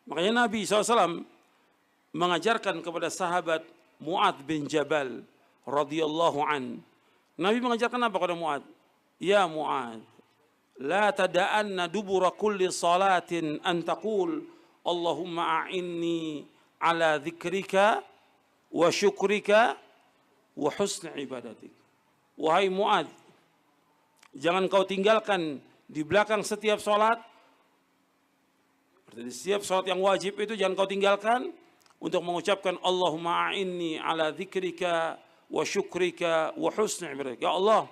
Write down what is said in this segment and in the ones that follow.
Makanya Nabi SAW mengajarkan kepada sahabat Mu'adz bin Jabal radhiyallahu an. Nabi mengajarkan apa kepada Mu'adz? Ya Mu'adz, la tada'anna dubura kulli salatin an taqul Allahumma a'inni ala dzikrika wa syukrika wa husni ibadatik. Wahai Mu'adz, jangan kau tinggalkan di belakang setiap salat. Di setiap salat yang wajib itu jangan kau tinggalkan untuk mengucapkan Allahumma a'inni ala dzikrika wa syukrika wa husni ibadatik. Ya Allah,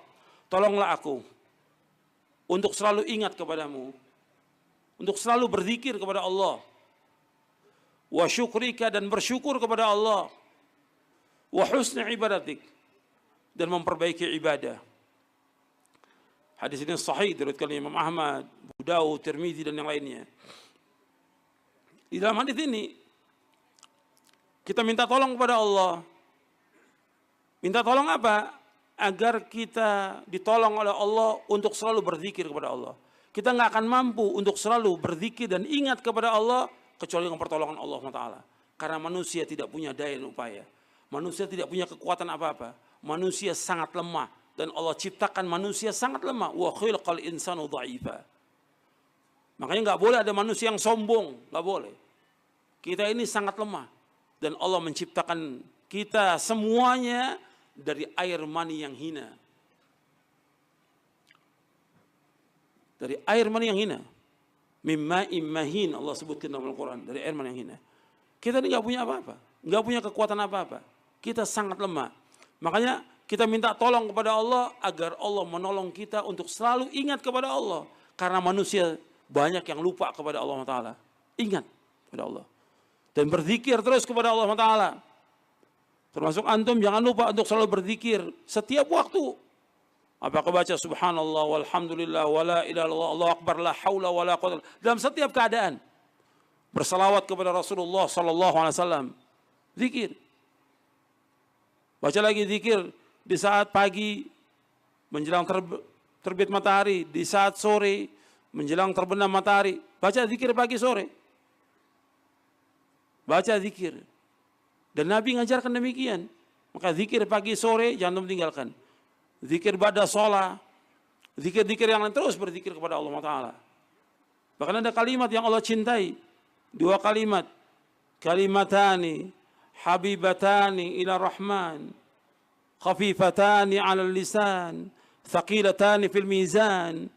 tolonglah aku untuk selalu ingat kepadamu, untuk selalu berzikir kepada Allah, wa syukrika, dan bersyukur kepada Allah, wa husni ibadatik, dan memperbaiki ibadah. Hadis ini sahih diriwayatkan Imam Ahmad, Abu Daud, Tirmizi, dan yang lainnya. Di dalam hadis ini kita minta tolong kepada Allah. Minta tolong apa? Agar kita ditolong oleh Allah untuk selalu berzikir kepada Allah. Kita nggak akan mampu untuk selalu berzikir dan ingat kepada Allah kecuali dengan pertolongan Allah SWT. Karena manusia tidak punya daya dan upaya. Manusia tidak punya kekuatan apa-apa. Manusia sangat lemah. Dan Allah ciptakan manusia sangat lemah. Wa khilqal insanu dha'ifa. Makanya nggak boleh ada manusia yang sombong. Nggak boleh. Kita ini sangat lemah. Dan Allah menciptakan kita semuanya dari air mani yang hina. Dari air mani yang hina. Mimma'im mahin, Allah sebutkan dalam Al-Quran. Dari air mani yang hina. Kita ini nggak punya apa-apa. Nggak punya kekuatan apa-apa. Kita sangat lemah. Makanya kita minta tolong kepada Allah agar Allah menolong kita untuk selalu ingat kepada Allah. Karena manusia banyak yang lupa kepada Allah Ta'ala. Ingat kepada Allah. Dan berzikir terus kepada Allah Ta'ala. Termasuk antum jangan lupa untuk selalu berzikir setiap waktu. Apakah baca subhanallah walhamdulillah wala ilaha illallah Allahu akbar la haula wala quwwata dalam setiap keadaan. Bersalawat kepada Rasulullah sallallahu alaihi wasallam. Zikir. Baca lagi zikir di saat pagi menjelang terbit matahari, di saat sore menjelang terbenam matahari. Baca zikir pagi sore. Baca zikir. Dan Nabi mengajarkan demikian. Maka zikir pagi sore jangan tinggalkan. Zikir ba'da shalah. Zikir-zikir yang lain terus berzikir kepada Allah Ta'ala. Bahkan ada kalimat yang Allah cintai. Dua kalimat. Kalimatani habibatani ila rahman. Khafifatani ala lisan. Thaqilatani fil mizan.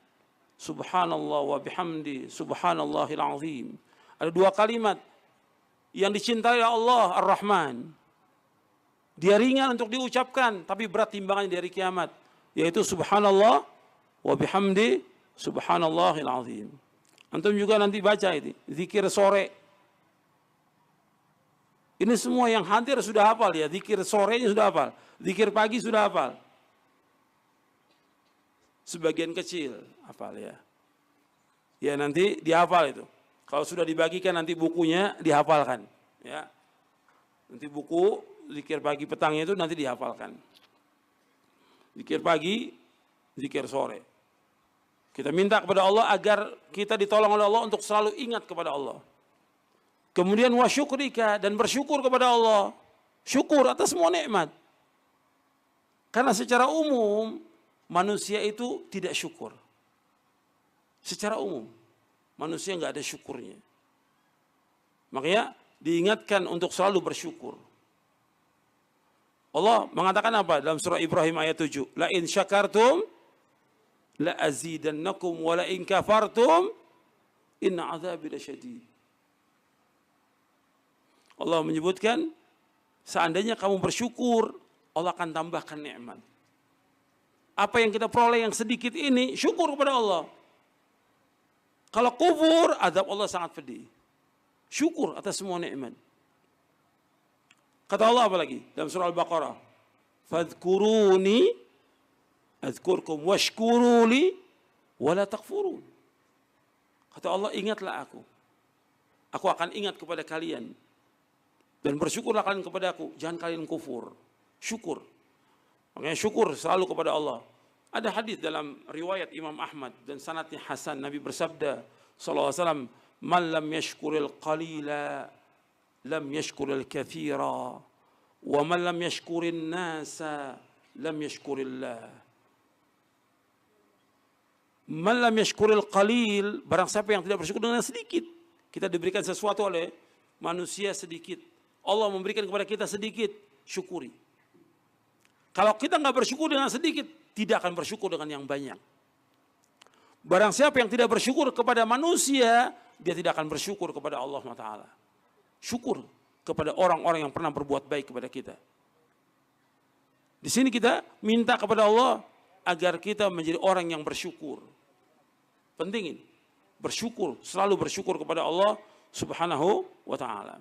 Subhanallah wa bihamdi. Subhanallahil azim. Ada dua kalimat yang dicintai Allah Ar-Rahman. Dia ringan untuk diucapkan, tapi berat timbangannya di hari kiamat. Yaitu subhanallah wa bihamdi subhanallahil azim. Antum juga nanti baca ini, zikir sore. Ini semua yang hadir sudah hafal ya, zikir sorenya sudah hafal. Zikir pagi sudah hafal. Sebagian kecil hafal ya. Ya nanti dihafal itu. Kalau sudah dibagikan nanti bukunya dihafalkan, ya. Nanti buku zikir pagi petangnya itu nanti dihafalkan. Zikir pagi, zikir sore. Kita minta kepada Allah agar kita ditolong oleh Allah untuk selalu ingat kepada Allah. Kemudian wa syukrika, dan bersyukur kepada Allah. Syukur atas semua nikmat. Karena secara umum manusia itu tidak syukur. Secara umum manusia nggak ada syukurnya. Makanya diingatkan untuk selalu bersyukur. Allah mengatakan apa dalam surah Ibrahim ayat 7? La in syakartum la azidannakum wa la in kafartum inna azabi lasyadid. Allah menyebutkan seandainya kamu bersyukur, Allah akan tambahkan nikmat. Apa yang kita peroleh yang sedikit ini, syukur kepada Allah. Kalau kufur, azab Allah sangat pedih. Syukur atas semua nikmat. Kata Allah apa lagi dalam surah Al-Baqarah? Fadhkuruni adzkurkum washkuruli wala takfurun. Kata Allah, ingatlah aku. Aku akan ingat kepada kalian. Dan bersyukurlah kalian kepada aku. Jangan kalian kufur. Syukur. Makanya syukur selalu kepada Allah. Ada hadis dalam riwayat Imam Ahmad dan sanadnya hasan. Nabi bersabda sallallahu alaihi wasallam, Man lam yashkuril qalila lam yashkuril katsira wa man lam yashkurin nasa lam yashkurillah. Man lam yashkuril qalil, barang siapa yang tidak bersyukur dengan sedikit. Kita diberikan sesuatu oleh manusia sedikit, Allah memberikan kepada kita sedikit, syukuri. Kalau kita nggak bersyukur dengan sedikit, tidak akan bersyukur dengan yang banyak. Barang siapa yang tidak bersyukur kepada manusia, dia tidak akan bersyukur kepada Allah SWT. Syukur kepada orang-orang yang pernah berbuat baik kepada kita. Di sini kita minta kepada Allah agar kita menjadi orang yang bersyukur. Penting ini, bersyukur, selalu bersyukur kepada Allah Subhanahu wa ta'ala.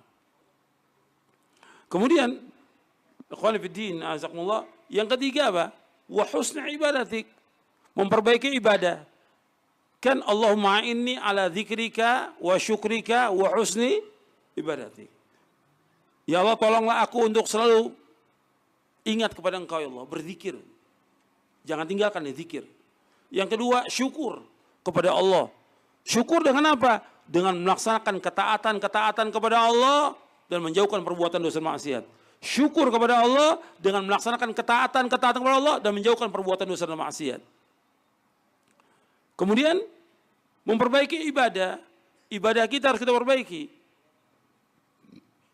Kemudian, ikhwan fillah, azakumullah, yang ketiga apa? Wa husna ibadatik, memperbaiki ibadah. Kan Allahumma inni ala dzikrika wa syukrika wa husni ibadatik. Ya Allah, tolonglah aku untuk selalu ingat kepada Engkau ya Allah, berzikir. Jangan tinggalkan zikir. Yang kedua, syukur kepada Allah. Syukur dengan apa? Dengan melaksanakan ketaatan kepada Allah dan menjauhkan perbuatan dosa maksiat. Syukur kepada Allah dengan melaksanakan ketaatan kepada Allah dan menjauhkan perbuatan dosa dan maksiat. Kemudian memperbaiki ibadah. Ibadah kita harus kita perbaiki.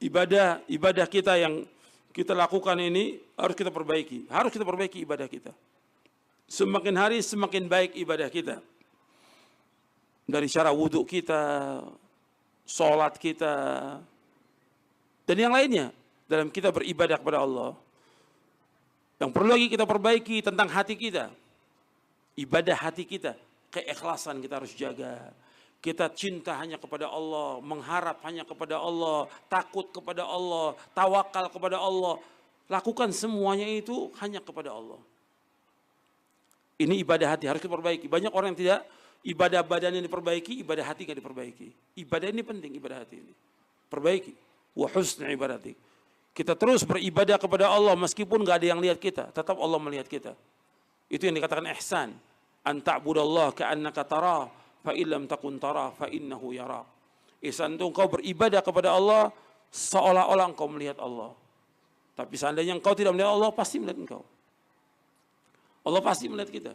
Ibadah kita yang kita lakukan ini harus kita perbaiki. Harus kita perbaiki ibadah kita. Semakin hari semakin baik ibadah kita. Dari cara wudhu kita, sholat kita, dan yang lainnya dalam kita beribadah kepada Allah. Yang perlu lagi kita perbaiki tentang hati kita. Ibadah hati kita, keikhlasan kita harus jaga. Kita cinta hanya kepada Allah, mengharap hanya kepada Allah, takut kepada Allah, tawakal kepada Allah. Lakukan semuanya itu hanya kepada Allah. Ini ibadah hati harus kita perbaiki. Banyak orang yang tidak, ibadah badannya diperbaiki, ibadah hati tidak diperbaiki. Ibadah ini penting, ibadah hati ini. Perbaiki. Wa husna ibadatik. Kita terus beribadah kepada Allah meskipun gak ada yang lihat kita. Tetap Allah melihat kita. Itu yang dikatakan ihsan. An ta'budallah ka'annaka tarah, fa illam takun tarah, fa innahu yarah. Ihsan itu engkau beribadah kepada Allah seolah-olah engkau melihat Allah. Tapi seandainya engkau tidak melihat Allah, pasti melihat engkau. Allah pasti melihat kita.